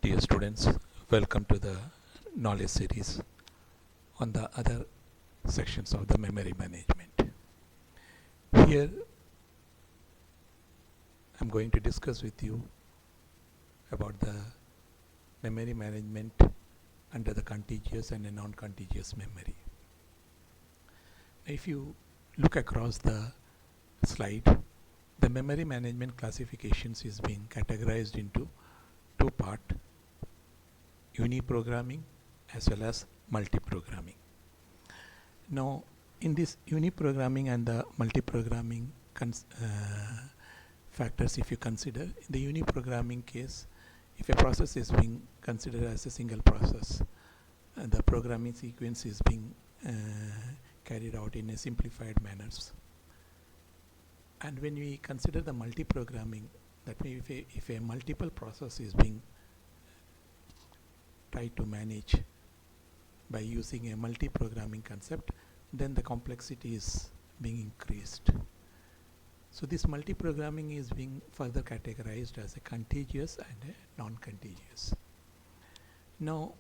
Dear students, welcome to the knowledge series on the other sections of the memory management. Here I'm going to discuss with you about the memory management under the contiguous and a non-contiguous memory. If you look across the slide, the memory management classifications is being categorized into two parts: uniprogramming as well as multiprogramming. Now, in this uniprogramming and the multiprogramming factors, if you consider the uniprogramming case, if a process is being considered as a single process, the programming sequence is being carried out in a simplified manners. And when we consider the multiprogramming, that means if a multiple process is being tried to manage by using a multi-programming concept, then the complexity is being increased. So this multi-programming is being further categorized as a contiguous and a non-contiguous. Now,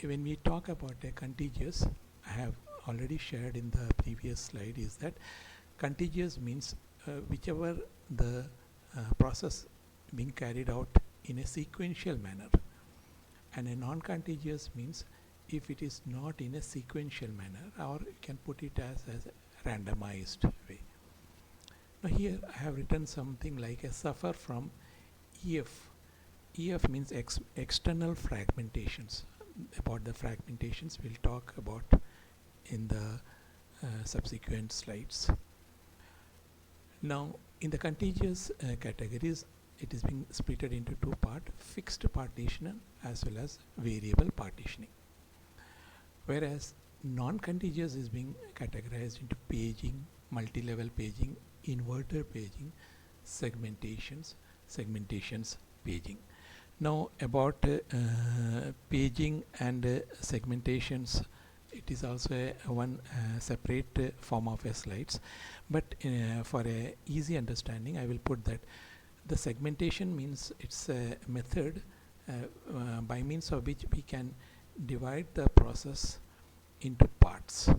when we talk about a contiguous, I have already shared in the previous slide, is that contiguous means whichever the process being carried out in a sequential manner. And a non-contiguous means if it is not in a sequential manner, or you can put it as a randomized way. Now here I have written something like a suffer from EF. EF means external fragmentations. About the fragmentations we'll talk about in the subsequent slides. Now in the contiguous categories, it is being split into two parts: fixed partitioning as well as variable partitioning. Whereas non-contiguous is being categorized into paging, multi-level paging, inverter paging, segmentations, paging. Now about paging and segmentations, it is also one separate form of slides, but for a easy understanding I will put that the segmentation means it's a method by means of which we can divide the process into parts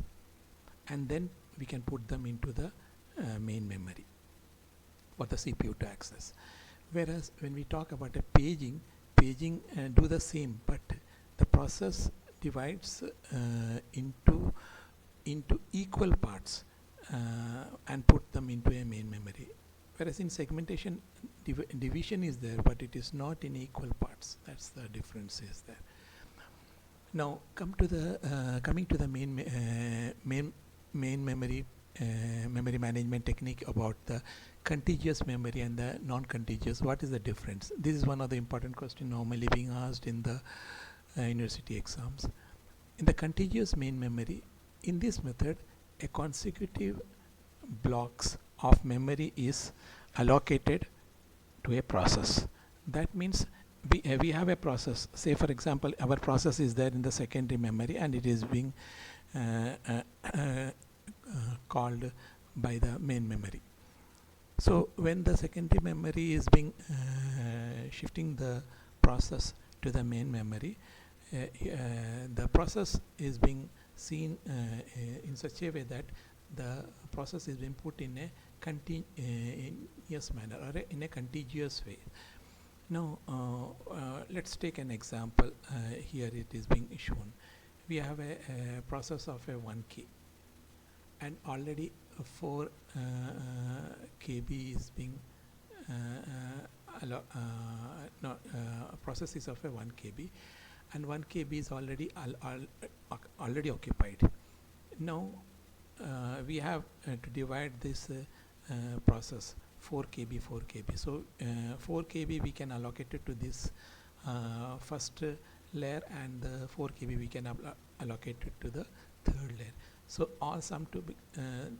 and then we can put them into the main memory for the CPU to access. Whereas when we talk about a paging do the same, but the process divides into equal parts and put them into a main memory. Whereas in segmentation, division is there, but it is not in equal parts. That's the difference is there. Now, coming to the main memory memory management technique about the contiguous memory and the non-contiguous. What is the difference? This is one of the important questions normally being asked in the university exams. In the contiguous main memory, in this method, a consecutive blocks of memory is allocated to a process. That means we have a process. Say for example, our process is there in the secondary memory and it is being called by the main memory. So when the secondary memory is being shifting the process to the main memory, the process is being seen in such a way that the process is being put in a continuous manner or in a contiguous way. Now let's take an example. Here it is being shown. We have a process of a 1K and already 4 KB is being process is of a 1 KB and 1 KB is already occupied. Now we have to divide this process 4 KB. So 4 KB we can allocate it to this first layer, and the 4 KB we can allocate it to the third layer. So all sum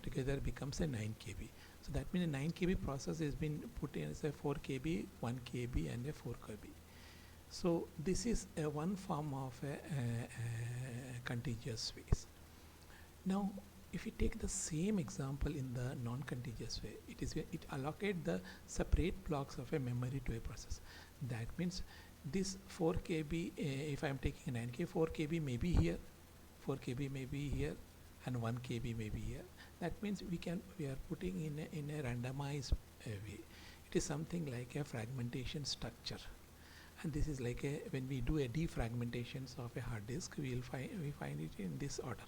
together becomes a 9 KB. So that means a 9 KB process has been put in as a 4 KB, 1 KB and a 4 KB. So this is one form of a contiguous space. Now if you take the same example in the non-contiguous way, it allocate the separate blocks of a memory to a process. That means this 4 KB, if I am taking 9K, 4 KB may be here, 4 KB may be here, and 1 KB may be here. That means we are putting in a randomized way. It is something like a fragmentation structure, and this is like when we do a defragmentations of a hard disk, we find it in this order.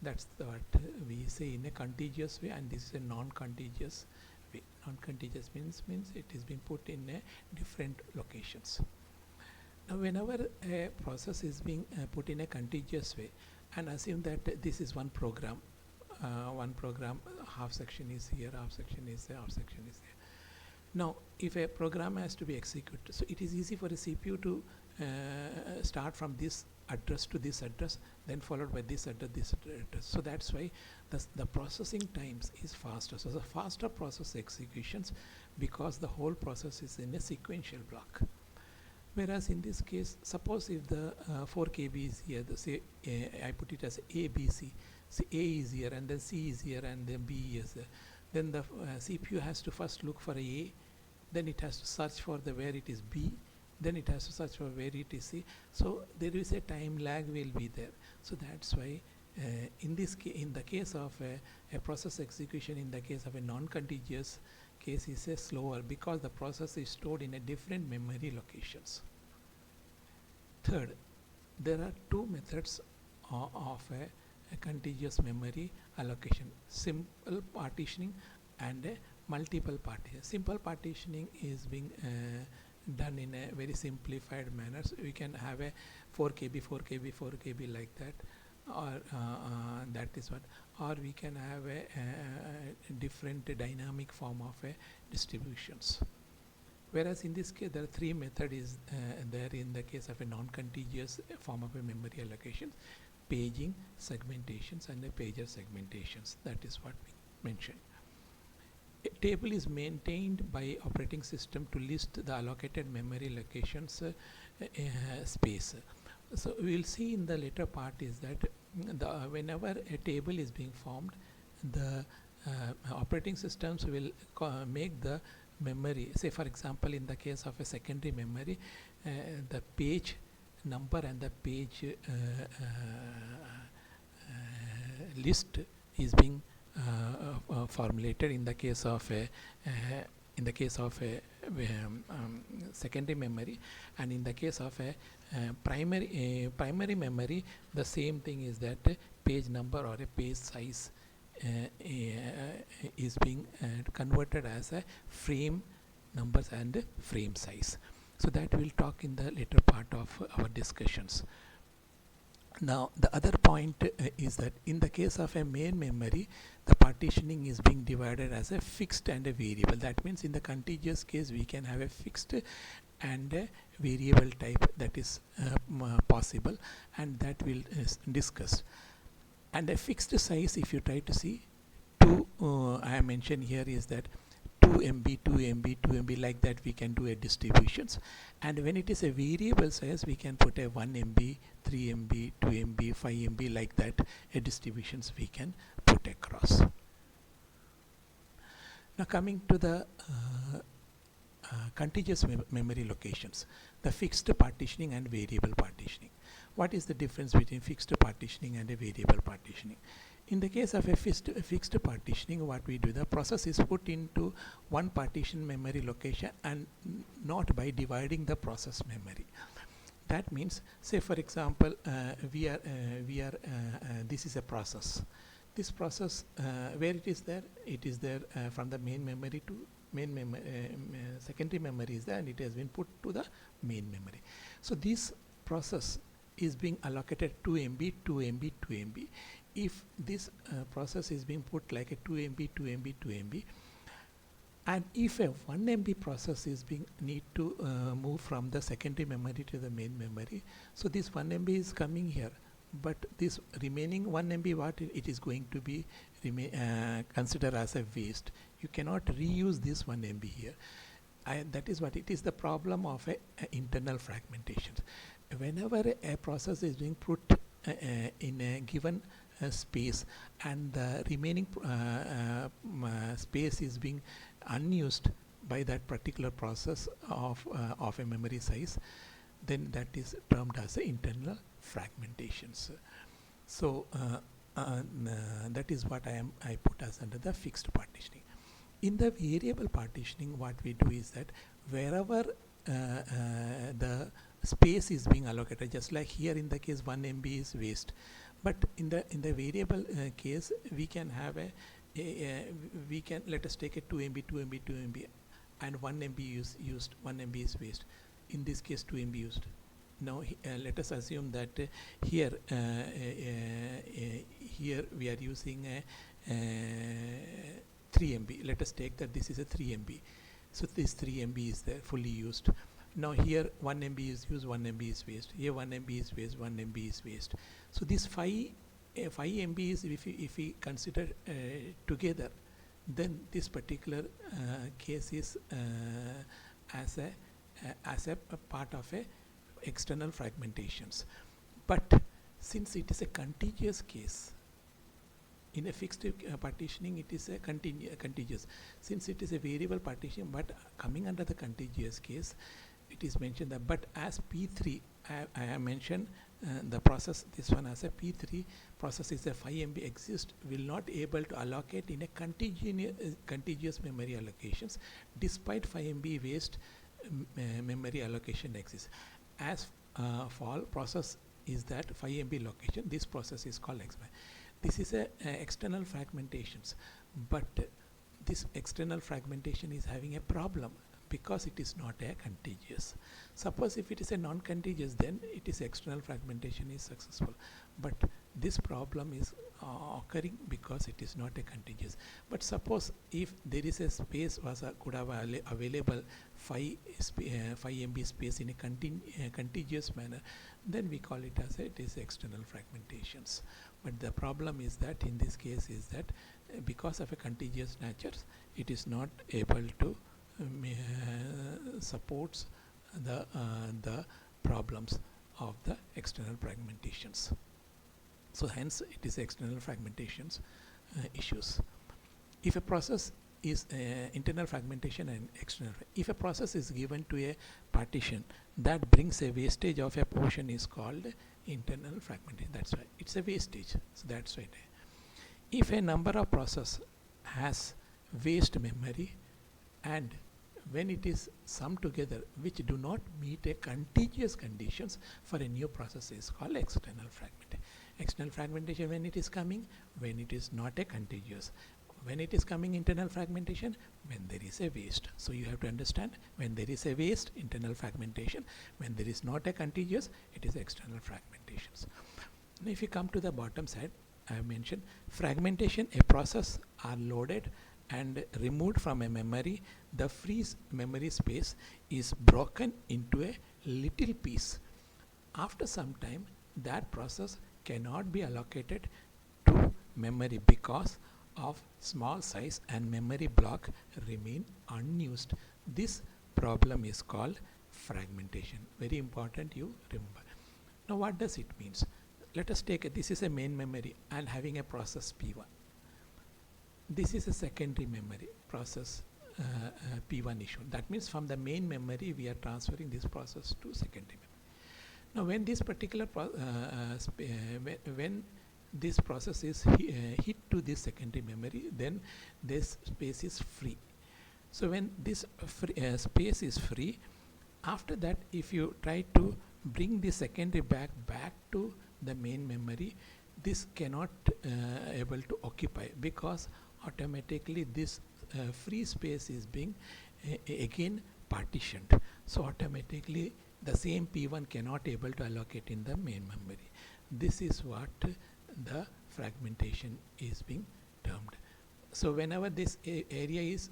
That's what we say in a contiguous way, and this is a non-contiguous way. Non-contiguous means it is being put in different locations. Now, whenever a process is being put in a contiguous way, and assume that this is one program, half section is here, half section is there, half section is there. Now, if a program has to be executed, so it is easy for a CPU to start from this address to this address, then followed by this address, this address. So that's why the processing times is faster. So the faster process executions, because the whole process is in a sequential block. Whereas in this case, suppose if the 4 KB is here, say I put it as A, B, C. So A is here, and then C is here, and then B is there. Then the CPU has to first look for A, then it has to search for where it is B, then it has to search for where it is C. So there is a time lag will be there. So that's why in the case of a process execution, in the case of a non-contiguous case, is slower because the process is stored in a different memory locations. Third, there are two methods of a contiguous memory allocation: simple partitioning and multiple partition. Simple partitioning is being done in a very simplified manner. So we can have a 4 KB, 4 KB, 4 KB like that, or that is what, or we can have a different dynamic form of distributions. Whereas in this case, there are three methods there in the case of a non-contiguous form of a memory allocation: paging, segmentations, and pager segmentations. That is what we mentioned. A table is maintained by operating system to list the allocated memory locations space. So we will see in the later part is that whenever a table is being formed, the operating systems will make the memory, say for example in the case of a secondary memory, the page number and the page list is being formulated in the case of a secondary memory, and in the case of a primary memory, the same thing is that page number or a page size is being converted as a frame numbers and frame size. So that we'll talk in the later part of our discussions. Now the other point is that in the case of a main memory, the partitioning is being divided as a fixed and a variable. That means in the contiguous case, we can have a fixed and a variable type that is possible, and that we'll discuss. And a fixed size, if you try to see, I mentioned here is that 2 MB, 2 MB, 2 MB, like that we can do a distributions. And when it is a variable size, we can put a 1 MB, 3 MB, 2 MB, 5 MB, like that a distributions we can put across. Now coming to the contiguous memory locations, the fixed partitioning and variable partitioning. What is the difference between fixed partitioning and a variable partitioning? In the case of a fixed partitioning, what we do, the process is put into one partition memory location and not by dividing the process memory. That means, say for example, this is a process. This process, where it is there from the main memory to secondary memory is there, and it has been put to the main memory. So this process is being allocated 2 MB, 2 MB, 2 MB. If this process is being put like a 2 MB, 2 MB, 2 MB, and if a 1 MB process is being need to move from the secondary memory to the main memory, so this 1 MB is coming here, but this remaining 1 MB, what it is going to be considered as a waste. You cannot reuse this 1 MB here. That is what it is, the problem of a internal fragmentation. Whenever a process is being put in a given space, and the remaining space is being unused by that particular process of a memory size, then that is termed as internal fragmentations. So that is what I put as under the fixed partitioning. In the variable partitioning, what we do is that wherever the space is being allocated, just like here in the case 1 MB is waste, but in the variable case we can have we can, let us take a 2 MB, 2 MB, 2 MB, and 1 MB is used, 1 MB is waste. In this case 2 MB used. Now let us assume that here here we are using a 3 MB. Let us take that this is a 3 MB. So this 3 MB is there, fully used. Now here 1 MB is used, 1 MB is waste. Here 1 MB is waste, 1 MB is waste. So this 5 MB is, if we consider together, then this particular case is as a part of a external fragmentations. But since it is a contiguous case, in a fixed partitioning it is a contiguous. Since it is a variable partition, but coming under the contiguous case, it is mentioned that, but as P3, I have mentioned the process, this one as a P3 process is a 5 MB exists, will not able to allocate in a contiguous memory allocations despite 5 MB waste memory allocation exists. As fall process is that 5 MB location, this process is called expand. This is a external fragmentations, but this external fragmentation is having a problem because it is not a contiguous. Suppose if it is a non-contiguous, then it is external fragmentation is successful, but this problem is occurring because it is not a contiguous. But suppose if there is a space was could have available 5 MB space in a contiguous manner, then we call it as it is external fragmentations. But the problem is that in this case is that because of a contiguous nature, it is not able to supports the problems of the external fragmentations. So hence it is external fragmentations issues. If a process is internal fragmentation and external, if a process is given to a partition that brings a wastage of a portion is called internal fragmentation. That's why it's a wastage. So that's why. If a number of process has waste memory, and when it is summed together which do not meet a contiguous conditions for a new process is called external fragmentation. External fragmentation when it is coming, when it is not a contiguous. When it is coming internal fragmentation, when there is a waste. So you have to understand, when there is a waste, internal fragmentation. When there is not a contiguous, it is external fragmentations. Now if you come to the bottom side, I have mentioned fragmentation, a process are loaded and removed from a memory. The free memory space is broken into a little piece. After some time, that process cannot be allocated to memory because of small size and memory block remain unused. This problem is called fragmentation. Very important you remember. Now what does it means? Let us take this is a main memory and having a process P1. This is a secondary memory process P1 issue. That means from the main memory we are transferring this process to secondary memory. Now when this particular when this process is hit to this secondary memory, then this space is free. So when this space is free, after that if you try to bring the secondary back to the main memory, this cannot able to occupy because automatically this free space is being again partitioned. So automatically the same P1 cannot able to allocate in the main memory. This is what the fragmentation is being termed. So whenever this area is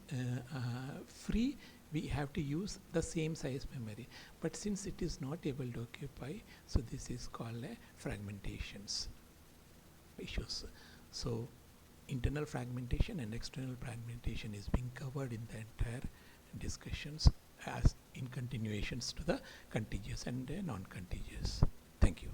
free, we have to use the same size memory. But since it is not able to occupy, so this is called a fragmentations issues. So internal fragmentation and external fragmentation is being covered in the entire discussions as in continuations to the contiguous and non-contiguous. Thank you.